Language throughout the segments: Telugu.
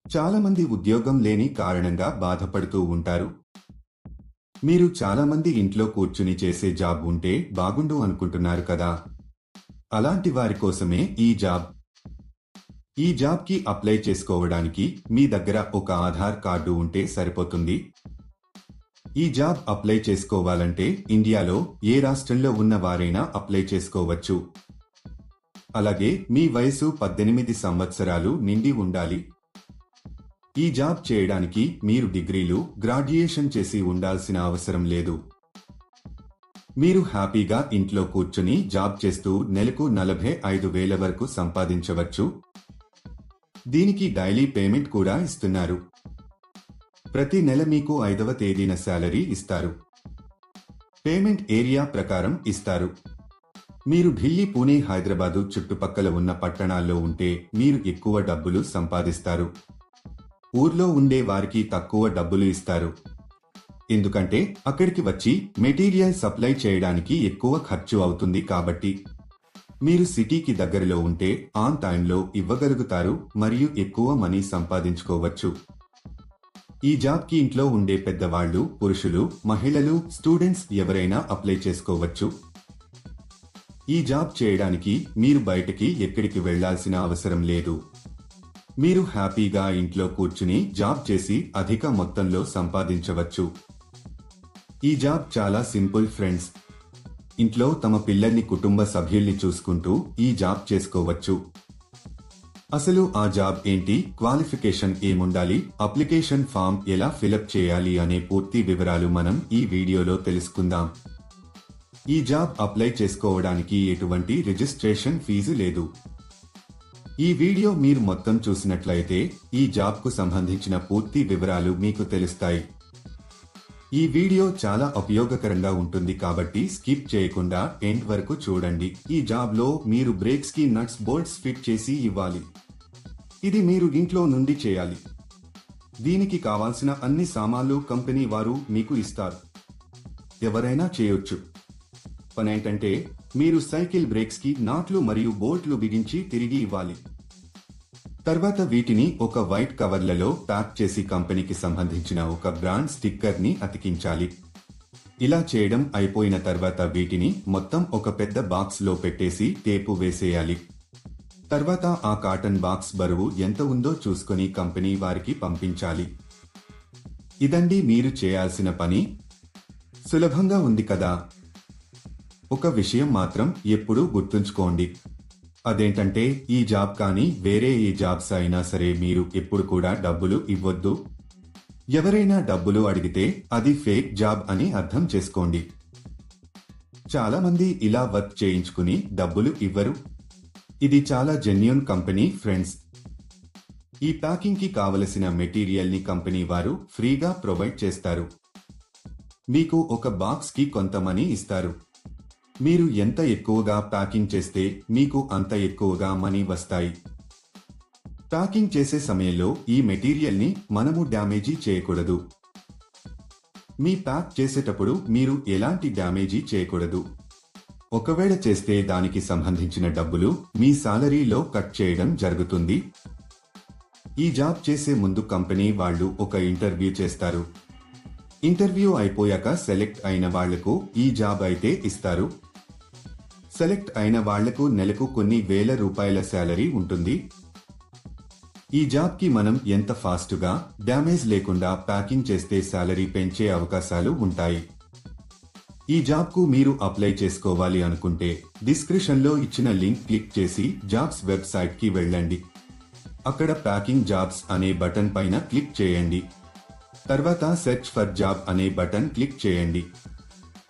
చాలా మంది ఉద్యోగం లేని కారణంగా బాధపడుతూ ఉంటారు. మీరు చాలా మంది ఇంట్లో కూర్చుని చేసే జాబ్ ఉంటే బాగుండు అనుకుంటున్నారు కదా. అలాంటి వారి కోసమే ఈ జాబ్కి అప్లై చేసుకోవడానికి మీ దగ్గర ఒక ఆధార్ కార్డు ఉంటే సరిపోతుంది. ఈ జాబ్ అప్లై చేసుకోవాలంటే ఇండియాలో ఏ రాష్ట్రంలో ఉన్న వారైనా అప్లై చేసుకోవచ్చు. అలాగే మీ వయసు 18 సంవత్సరాలు నిండి ఉండాలి. ఈ జాబ్ చేయడానికి మీరు డిగ్రీలు, గ్రాడ్యుయేషన్ చేసి ఉండాల్సిన అవసరం లేదు. మీరు హ్యాపీగా ఇంట్లో కూర్చుని జాబ్ చేస్తూ నెలకు 45,000 వరకు సంపాదించవచ్చు. దీనికి డైలీ పేమెంట్ కూడా ఇస్తున్నారు. ప్రతి నెల మీకు 5వ తేదీన శాలరీ ఇస్తారు. పేమెంట్ ఏరియా ప్రకారం ఇస్తారు. మీరు ఢిల్లీ, పూణే, హైదరాబాదు చుట్టుపక్కల ఉన్న పట్టణాల్లో ఉంటే మీరు ఎక్కువ డబ్బులు సంపాదిస్తారు. ఊర్లో ఉండే వారికి తక్కువ డబ్బులు ఇస్తారు. ఎందుకంటే అక్కడికి వచ్చి మెటీరియల్ సప్లై చేయడానికి ఎక్కువ ఖర్చు అవుతుంది కాబట్టి. మీరు సిటీకి దగ్గరలో ఉంటే ఆన్ టైంలో ఇవ్వగలుగుతారు మరియు ఎక్కువ మనీ సంపాదించుకోవచ్చు. ఈ జాబ్కి ఇంట్లో ఉండే పెద్దవాళ్లు, పురుషులు, మహిళలు, స్టూడెంట్స్ ఎవరైనా అప్లై చేసుకోవచ్చు. ఈ జాబ్ చేయడానికి మీరు బయటికి ఎక్కడికి వెళ్లాల్సిన అవసరం లేదు. మీరు హ్యాపీగా ఇంట్లో కూర్చుని జాబ్ చేసి అధిక మొత్తంలో సంపాదించవచ్చు. ఈ జాబ్ చాలా సింపుల్ ఫ్రెండ్స్. ఇంట్లో తమ పిల్లల్ని, కుటుంబ సభ్యుల్ని చూసుకుంటూ ఈ జాబ్ చేసుకోవచ్చు. అసలు ఆ జాబ్ ఏంటి, క్వాలిఫికేషన్ ఏముండాలి, అప్లికేషన్ ఫామ్ ఎలా ఫిలప్ చేయాలి అనే పూర్తి వివరాలు మనం ఈ వీడియోలో తెలుసుకుందాం. ఈ జాబ్ అప్లై చేసుకోవడానికి ఎటువంటి రిజిస్ట్రేషన్ ఫీజు లేదు. ఈ వీడియో మీరు మొత్తం చూసినట్లయితే ఈ జాబ్కు సంబంధించిన పూర్తి వివరాలు మీకు తెలుస్తాయి. ఈ వీడియో చాలా ఉపయోగకరంగా ఉంటుంది కాబట్టి స్కిప్ చేయకుండా ఎండ్ వరకు చూడండి. ఈ జాబ్లో మీరు బ్రేక్స్ కి నట్స్, బోల్ట్స్ ఫిట్ చేసి ఇవ్వాలి. ఇది మీరు ఇంట్లో నుండి చేయాలి. దీనికి కావాల్సిన అన్ని సామాన్లు కంపెనీ వారు మీకు ఇస్తారు. ఎవరైనా చేయొచ్చు. పనేంటంటే మీరు సైకిల్ బ్రేక్స్ కి నాట్లు మరియు బోల్ట్లు బిగించి తిరిగి ఇవ్వాలి. తర్వాత వీటిని ఒక వైట్ కవర్లలో ప్యాక్ చేసి కంపెనీకి సంబంధించిన ఒక బ్రాండ్ స్టిక్కర్ ని అతికించాలి. ఇలా చేయడం అయిపోయిన తర్వాత వీటిని మొత్తం ఒక పెద్ద బాక్స్ లో పెట్టేసి టేపు వేసేయాలి. తర్వాత ఆ కాటన్ బాక్స్ బరువు ఎంత ఉందో చూసుకొని కంపెనీ వారికి పంపించాలి. ఇదండి మీరు చేయాల్సిన పని. సులభంగా ఉంది కదా. ఒక విషయం మాత్రం ఎప్పుడూ గుర్తుంచుకోండి. అదేంటంటే ఈ జాబ్ కానీ వేరే ఏ జాబ్స్ అయినా సరే మీరు ఎప్పుడు కూడా డబ్బులు ఇవ్వొద్దు. ఎవరైనా డబ్బులు అడిగితే అది ఫేక్ జాబ్ అని అర్థం చేసుకోండి. చాలా మంది ఇలా వర్క్ చేయించుకుని డబ్బులు ఇవ్వరు. ఇది చాలా జెన్యూన్ కంపెనీ ఫ్రెండ్స్. ఈ ప్యాకింగ్ కి కావలసిన మెటీరియల్ ని కంపెనీ వారు ఫ్రీగా ప్రొవైడ్ చేస్తారు. మీకు ఒక బాక్స్ కి కొంత మనీ ఇస్తారు. మీరు ఎంత ఎక్కువగా ప్యాకింగ్ చేస్తే మీకు అంత ఎక్కువగా మనీ వస్తాయి. ప్యాకింగ్ చేసే సమయంలో ఈ మెటీరియల్ ని మనము డ్యామేజీ చేయకూడదు. మీ ప్యాక్ చేసేటప్పుడు మీరు ఎలాంటి డ్యామేజీ చేయకూడదు. ఒకవేళ చేస్తే దానికి సంబంధించిన డబ్బులు మీ సాలరీలో కట్ చేయడం జరుగుతుంది. ఈ జాబ్ చేసే ముందు కంపెనీ వాళ్ళు ఒక ఇంటర్వ్యూ చేస్తారు. ఇంటర్వ్యూ అయిపోయాక సెలెక్ట్ అయిన వాళ్లకు ఈ జాబ్ అయితే ఇస్తారు. సెలెక్ట్ అయిన వాళ్లకు నెలకు కొన్ని వేల రూపాయల శాలరీ ఉంటుంది. ఈ జాబ్ కి మనం ఎంత ఫాస్ట్గా, డ్యామేజ్ లేకుండా ప్యాకింగ్ చేస్తే శాలరీ పెంచే అవకాశాలు ఉంటాయి. ఈ జాబ్ కు మీరు అప్లై చేసుకోవాలి అనుకుంటే డిస్క్రిప్షన్ లో ఇచ్చిన లింక్ క్లిక్ చేసి జాబ్స్ వెబ్సైట్ కి వెళ్ళండి. అక్కడ ప్యాకింగ్ జాబ్స్ అనే బటన్ పైన క్లిక్ చేయండి. తర్వాత సెర్చ్ ఫర్ జాబ్ అనే బటన్ క్లిక్ చేయండి.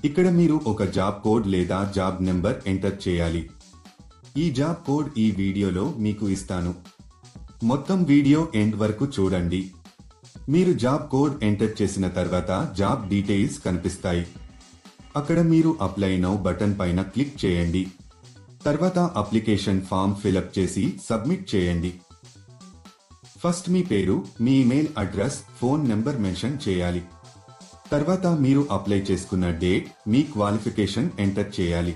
ఇక్కడ మీరు ఒక జాబ్ కోడ్ లేదా జాబ్ నెంబర్ ఎంటర్ చేయాలి. ఈ జాబ్ కోడ్ ఈ వీడియోలో మీకు ఇస్తాను. మొత్తం వీడియో ఎండ్ వరకు చూడండి. మీరు జాబ్ కోడ్ ఎంటర్ చేసిన తర్వాత జాబ్ డీటెయిల్స్ కనిపిస్తాయి. అక్కడ మీరు అప్లై నౌ బటన్ పైన క్లిక్ చేయండి. తర్వాత అప్లికేషన్ ఫామ్ ఫిలప్ చేసి సబ్మిట్ చేయండి. ఫస్ట్ మీ పేరు, మీ email address, phone number mention చేయాలి. తర్వాత మీరు అప్లై చేసుకున్న డేట్, మీ క్వాలిఫికేషన్ ఎంటర్ చేయాలి.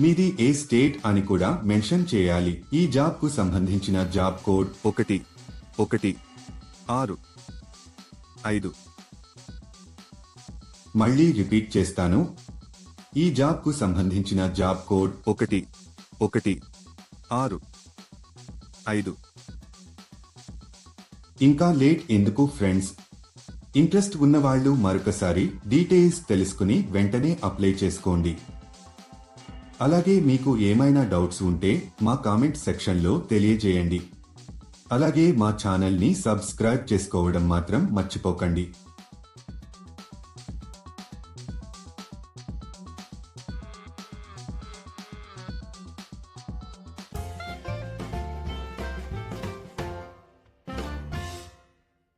మీది ఏ స్టేట్ అని కూడా మెన్షన్ చేయాలి. ఈ జాబ్ కు సంబంధించిన జాబ్ కోడ్ 11 6 5 మళ్ళీ రిపీట్ చేస్తాను. ఈ జాబ్కు సంబంధించిన జాబ్ కోడ్ 1 1 6 5. ఇంకా లేట్ ఎందుకు ఫ్రెండ్స్? ఇంట్రెస్ట్ ఉన్నవాళ్లు మరొకసారి డీటెయిల్స్ తెలుసుకుని వెంటనే అప్లై చేసుకోండి. అలాగే మీకు ఏమైనా డౌట్స్ ఉంటే మా కామెంట్ సెక్షన్లో తెలియజేయండి. అలాగే మా ఛానల్ని సబ్స్క్రైబ్ చేసుకోవడం మాత్రం మర్చిపోకండి.